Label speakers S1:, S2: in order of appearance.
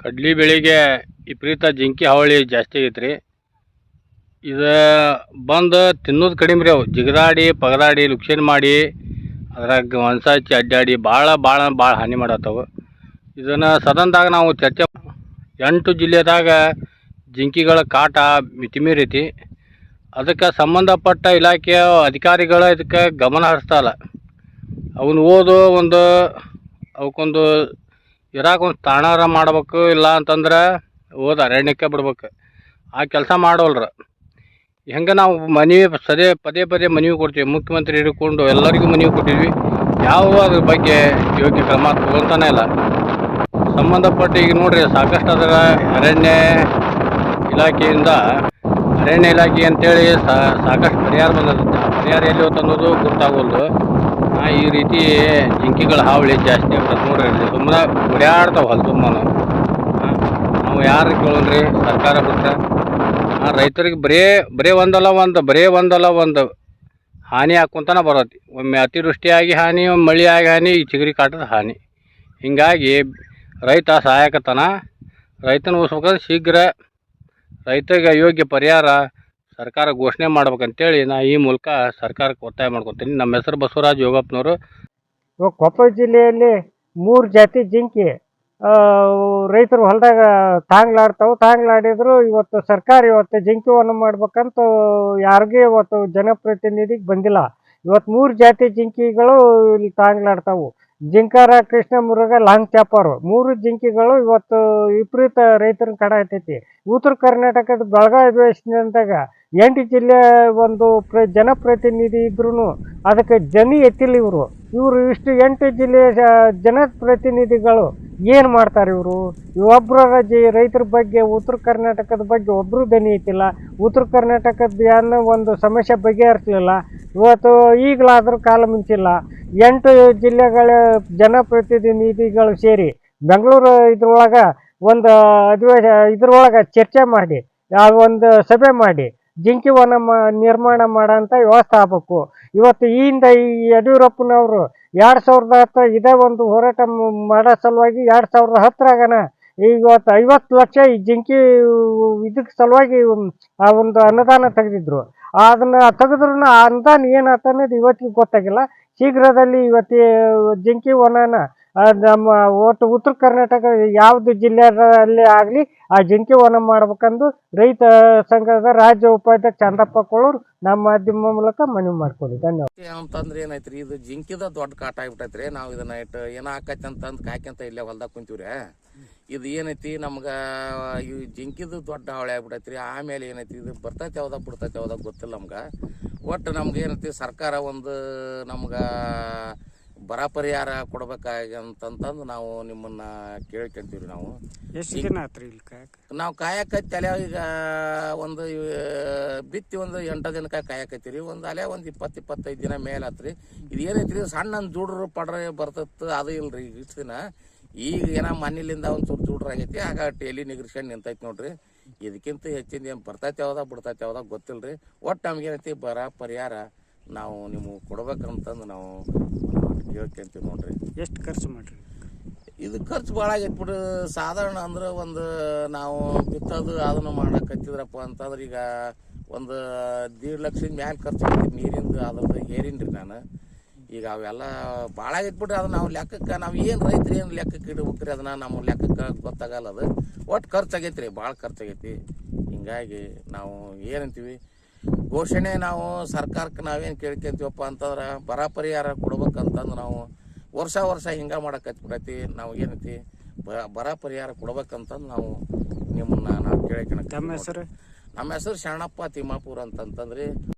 S1: ಕಡ್ಲಿ ಬೆಳೆಗೆ ವಿಪರೀತ ಜಿಂಕಿ ಹಾವಳಿ ಜಾಸ್ತಿ ಆಗೈತ್ರಿ. ಇದು ಬಂದು ತಿನ್ನೋದು ಕಡಿಮೆ ರೀ. ಅವು ಜಿಗದಾಡಿ ಪಗದಾಡಿ ಲುಕ್ಷನ್ ಮಾಡಿ ಅದ್ರಾಗ ಒಂದ್ಸ ಹಚ್ಚಿ ಅಡ್ಡಾಡಿ ಭಾಳ ಹಾನಿ ಮಾಡತ್ತವು. ಇದನ್ನು ಸದನದಾಗ ನಾವು ಚರ್ಚೆ 8 ಜಿಲ್ಲೆದಾಗ ಜಿಂಕಿಗಳ ಕಾಟ ಮಿತಿಮೀರೈತಿ. ಅದಕ್ಕೆ ಸಂಬಂಧಪಟ್ಟ ಇಲಾಖೆಯ ಅಧಿಕಾರಿಗಳು ಇದಕ್ಕೆ ಗಮನ ಹರಿಸ್ತಾಯಿಲ್ಲ. ಅವನು ಅವಕ್ಕೊಂದು ಇರಾಕೊಂದು ತಾಣಾರ ಮಾಡ್ಬೇಕು, ಇಲ್ಲ ಅಂತಂದ್ರೆ ಅರಣ್ಯಕ್ಕೆ ಬಿಡ್ಬೇಕು. ಆ ಕೆಲಸ ಮಾಡೋಲ್ರ. ಹೆಂಗೆ ನಾವು ಪದೇ ಮನವಿ ಕೊಡ್ತೀವಿ, ಮುಖ್ಯಮಂತ್ರಿ ಹಿಡ್ಕೊಂಡು ಎಲ್ಲರಿಗೂ ಮನವಿ ಕೊಟ್ಟಿದ್ವಿ. ಯಾವ ಅದ್ರ ಬಗ್ಗೆ ಯೋಗ್ಯ ಕ್ರಮ ತಗೊಳ್ತಾನೆ ಇಲ್ಲ. ಸಂಬಂಧಪಟ್ಟ ಈಗ ನೋಡ್ರಿ, ಸಾಕಷ್ಟು ಅದರ ಅರಣ್ಯ ಇಲಾಖೆ ಅಂತೇಳಿ ಸಾಕಷ್ಟು ಪರಿಹಾರ ಬಂದಿರುತ್ತೆ. ಆ ಪರಿಹಾರ ಎಲ್ಲಿ ಹೋಯ್ತು ಅನ್ನೋದು ಗೊತ್ತಾಗೋಲ್ದು. ಈ ರೀತಿ ಜಿಂಕಿಗಳ ಹಾವಳಿ ಜಾಸ್ತಿ ಆಗ್ತದೆ ನೋಡ್ರಿ. ಸುಮ್ಮನೆ ಓಡಾಡ್ತಾವೆ ಹೊಲದುಮ್ಮನ. ನಾವು ಯಾರು ಕೇಳೋಣ್ರಿ? ಸರ್ಕಾರ ಬಿಟ್ಟರೆ ರೈತರಿಗೆ ಬರೇ ಒಂದಲ್ಲ ಒಂದು ಹಾನಿ ಹಾಕ್ಕೊಂತಾನೆ ಬರತ್ತೆ. ಒಮ್ಮೆ ಅತಿವೃಷ್ಟಿಯಾಗಿ ಹಾನಿ, ಒಮ್ಮೆ ಮಳೆಯಾಗಿ ಹಾನಿ, ಈ ಚಿಗರಿ ಕಾಟದ ಹಾನಿ. ಹೀಗಾಗಿ ರೈತ ಸಹಾಯಕತನ ರೈತನ ಉಳಿಸ್ಬೇಕಂದ್ರೆ ಶೀಘ್ರ ರೈತರಿಗೆ ಯೋಗ್ಯ ಪರಿಹಾರ ಸರ್ಕಾರ ಘೋಷಣೆ ಮಾಡ್ಬೇಕಂತೇಳಿ ನಾ ಈ ಮೂಲಕ ಸರ್ಕಾರಕ್ಕೆ ಒತ್ತಾಯ ಮಾಡ್ಕೊತೀನಿ. ನಮ್ಮ ಹೆಸರು ಬಸವರಾಜ್ ಯೋಗಪ್ಪನವರು.
S2: ಕೊಪ್ಪಳ ಜಿಲ್ಲೆಯಲ್ಲಿ 3 ಜಾತಿ ಜಿಂಕಿ ರೈತರು ಹೊಲದಾಗ ತಾಂಗ್ಲಾಡಿದ್ರು. ಇವತ್ತು ಸರ್ಕಾರ ಜಿಂಕಿವನ್ನು ಮಾಡ್ಬೇಕಂತ ಯಾರಿಗೂ ಇವತ್ತು ಜನಪ್ರತಿನಿಧಿಗೆ ಬಂದಿಲ್ಲ. ಇವತ್ತು 3 ಜಾತಿ ಜಿಂಕಿಗಳು ಇಲ್ಲಿ ತಾಂಗ್ಲಾಡ್ತಾವು. ಜಿಂಕಾರ, ಕೃಷ್ಣ ಮೃಗ, ಲಾಂಗ್ ಚಾಪರ್ 3 ಜಿಂಕಿಗಳು ಇವತ್ತು ವಿಪರೀತ ರೈತರನ್ನ ಕಡಾಯ್ತೈತಿ. ಉತ್ತರ ಕರ್ನಾಟಕದ ಬೆಳಗಾವಿ ಬೇಸಿನಂತಾಗ 8 ಜಿಲ್ಲೆ ಒಂದು ಜನಪ್ರತಿನಿಧಿ ಇದ್ರೂ ಅದಕ್ಕೆ ಜನಿ ಎತ್ತಿಲ್ಲ. ಇವರು ಇಷ್ಟು 8 ಜಿಲ್ಲೆಯ ಜನಪ್ರತಿನಿಧಿಗಳು ಏನು ಮಾಡ್ತಾರೆ? ಒಬ್ಬರ ರೈತರ ಬಗ್ಗೆ, ಉತ್ತರ ಕರ್ನಾಟಕದ ಬಗ್ಗೆ ಒಬ್ಬರು ದನಿ ಎತ್ತಿಲ್ಲ. ಉತ್ತರ ಕರ್ನಾಟಕದ ಏನೋ ಒಂದು ಸಮಸ್ಯೆ ಬಗೆಹರಿಸಲಿಲ್ಲ. ಇವತ್ತು ಈಗಲಾದರೂ ಕಾಲ ಮಿಂಚಿಲ್ಲ. 8 ಜಿಲ್ಲೆಗಳ ಜನಪ್ರತಿನಿಧಿಗಳು ಸೇರಿ ಬೆಂಗಳೂರು ಇದ್ರೊಳಗೆ ಒಂದು ಚರ್ಚೆ ಮಾಡಿ, ಒಂದು ಸಭೆ ಮಾಡಿ ಜಿಂಕಿ ವನ ನಿರ್ಮಾಣ ಮಾಡೋಂಥ ವ್ಯವಸ್ಥೆ ಆಗಬೇಕು. ಇವತ್ತು ಈ ಯಡಿಯೂರಪ್ಪನವರು 2010 ಇದೇ ಒಂದು ಹೋರಾಟ ಮಾಡೋ ಸಲುವಾಗಿ 2010ರಾಗನ ಇವತ್ತು 50 ಲಕ್ಷ ಈ ಜಿಂಕಿ ಇದಕ್ಕೆ ಸಲುವಾಗಿ ಆ ಒಂದು ಅನುದಾನ ತೆಗೆದಿದ್ರು. ಅದನ್ನು ತೆಗೆದ್ರೂ ಆ ಅನುದಾನ ಏನಾಯ್ತು ಅನ್ನೋದು ಇವತ್ತಿಗೆ ಗೊತ್ತಾಗಿಲ್ಲ. ಶೀಘ್ರದಲ್ಲಿ ಇವತ್ತು ಜಿಂಕಿ ವನನ ನಮ್ಮ ಒಟ್ಟು ಉತ್ತರ ಕರ್ನಾಟಕ ಯಾವುದು ಜಿಲ್ಲೆಯಲ್ಲಿ ಆಗಲಿ ಆ ಜಿಂಕಿ ವನ ಮಾಡ್ಬೇಕಂದು ರೈತ ಸಂಘದ ರಾಜ್ಯ ಉಪಾಧ್ಯಕ್ಷ ಚಂದಪ್ಪ ಕೊಳ್ಳೂರು ನಮ್ಮ ಮಾಧ್ಯಮ ಮೂಲಕ ಮನವಿ ಮಾಡ್ಕೊಳ್ಳಿ. ಧನ್ಯವಾದ.
S3: ಅಂತಂದ್ರೆ ಏನೈತ್ರಿ, ಇದು ಜಿಂಕಿದ ದೊಡ್ಡ ಕಾಟ ಆಗ್ಬಿಟ್ಟೈತ್ರಿ. ನಾವು ಇದನ್ನ ಏನೋ ಆಕೈತಿ ಅಂತಂದು ಕಾಯ್ಕಂತ ಇಲ್ಲೇ ಹೊಲ್ದಾಗ ಕುಂತೀವ್ರಿ. ಇದು ಏನೈತಿ, ನಮ್ಗೆ ಈ ಜಿಂಕಿದು ದೊಡ್ಡ ಹಾವಳಿ ಆಗ್ಬಿಟ್ಟೈತ್ರಿ. ಆಮೇಲೆ ಏನೈತಿ, ಇದು ಬರ್ತೈತೆ ಯಾವ್ದಾಗ ಬಿಡ್ತೈತೆ ಯಾವ್ದಾಗ ಗೊತ್ತಿಲ್ಲ ನಮ್ಗೆ. ಒಟ್ಟು ನಮ್ಗೆ ಏನೈತಿ, ಸರ್ಕಾರ ಒಂದು ನಮ್ಗೆ ಬರ ಪರಿಹಾರ ಕೊಡ್ಬೇಕಾಗಂತಂದು ನಾವು ನಿಮ್ಮನ್ನ ಕೇಳ್ಕೊಂತೀವ್ರಿ. ನಾವು
S2: ಎಷ್ಟು ದಿನ ಆತ್ರಿ
S3: ನಾವು ಕಾಯಕತ್ತಿ ಅಲೆ ಈಗ ಒಂದು ಬಿತ್ತಿ ಒಂದು 8 ದಿನಕ್ಕೆ ಕಾಯಕತ್ತೀರಿ. ಒಂದು ಅಲೆ ಒಂದು 20-25 ದಿನ ಮೇಲೆ ಆತ್ರಿ. ಇದು ಏನೈತ್ರಿ, ಸಣ್ಣ ಜೂಡ್ರು ಪಡ್ರೆ ಬರ್ತೈತೆ, ಅದು ಇಲ್ರಿ ಇಷ್ಟು ದಿನ. ಈಗ ಏನೋ ಮನೇಲಿಂದ ಒಂದು ಜೂಡ್ರ ಆಗೈತಿ, ಆಗ ಟೇಲಿ ನಿಗ್ರಿಸ್ಕೊಂಡು ನಿಂತೈತಿ ನೋಡ್ರಿ. ಇದಕ್ಕಿಂತ ಹೆಚ್ಚಿಂದ ಏನು ಬರ್ತೈತೆ ಯಾವ್ದಾಗ ಬಿಡ್ತೈತೆ ಯಾವ್ದಾಗ ಗೊತ್ತಿಲ್ರಿ. ಒಟ್ಟು ನಮ್ಗೇನೈತಿ, ಬರ ಪರಿಹಾರ ನಾವು ನಿಮಗೆ ಕೊಡ್ಬೇಕಂತಂದು ನಾವು ಹೇಳ್ಕೊಂತೀವಿ ನೋಡ್ರಿ.
S2: ಎಷ್ಟು ಖರ್ಚು ಮಾಡ್ರಿ?
S3: ಇದು ಖರ್ಚು ಭಾಳ ಆಗೈತೆ ಬಿಡ್ರಿ. ಸಾಧಾರಣ ಅಂದ್ರೆ ಒಂದು ನಾವು ಬಿತ್ತೋದು ಅದನ್ನು ಮಾಡಕತ್ತಿದ್ರಪ್ಪ ಅಂತಂದ್ರೆ ಈಗ ಒಂದು 1.5 ಲಕ್ಷದ ಮ್ಯಾಲೆ ಖರ್ಚು ಆಗೈತಿ. ನೀರಿಂದು ಅದ್ರದ್ದು ಹೇರಿನ್ರಿ ನಾನು. ಈಗ ಅವೆಲ್ಲ ಭಾಳ ಆಗೈತೆ ಬಿಡ್ರಿ. ಅದು ನಾವು ಲೆಕ್ಕಕ್ಕೆ ನಾವು ಏನು ರೈತರು ಏನು ಲೆಕ್ಕಕ್ಕೆ ಇಡ್ಬೇಕ್ರಿ, ಅದನ್ನು ನಮ್ಮ ಲೆಕ್ಕಕ್ಕೆ ಗೊತ್ತಾಗಲ್ಲ. ಅದು ಒಟ್ಟು ಖರ್ಚಾಗೈತೆ ರೀ, ಭಾಳ ಖರ್ಚಾಗೈತಿ. ಹಿಂಗಾಗಿ ನಾವು ಏನಂತೀವಿ, ಘೋಷಣೆ ನಾವು ಸರ್ಕಾರಕ್ಕೆ ನಾವೇನು ಕೇಳ್ಕೊಂತೀವಪ್ಪ ಅಂತಂದ್ರೆ ಬರ ಪರಿಹಾರ ಕೊಡ್ಬೇಕಂತಂದು ನಾವು ವರ್ಷ ಹಿಂಗೆ ಮಾಡಕತ್ಬಿಡೈತಿ. ನಾವು ಏನೈತಿ, ಬರ ಪರಿಹಾರ ಕೊಡ್ಬೇಕಂತಂದು ನಾವು ನಿಮ್ಮನ್ನ ನಾವು ಕೇಳ್ಕೊಳಕ್ಕೆ.
S2: ನಮ್ಮ ಹೆಸರು
S3: ಶರಣಪ್ಪ ತಿಮ್ಮಾಪುರ ಅಂತಂತಂದ್ರಿ.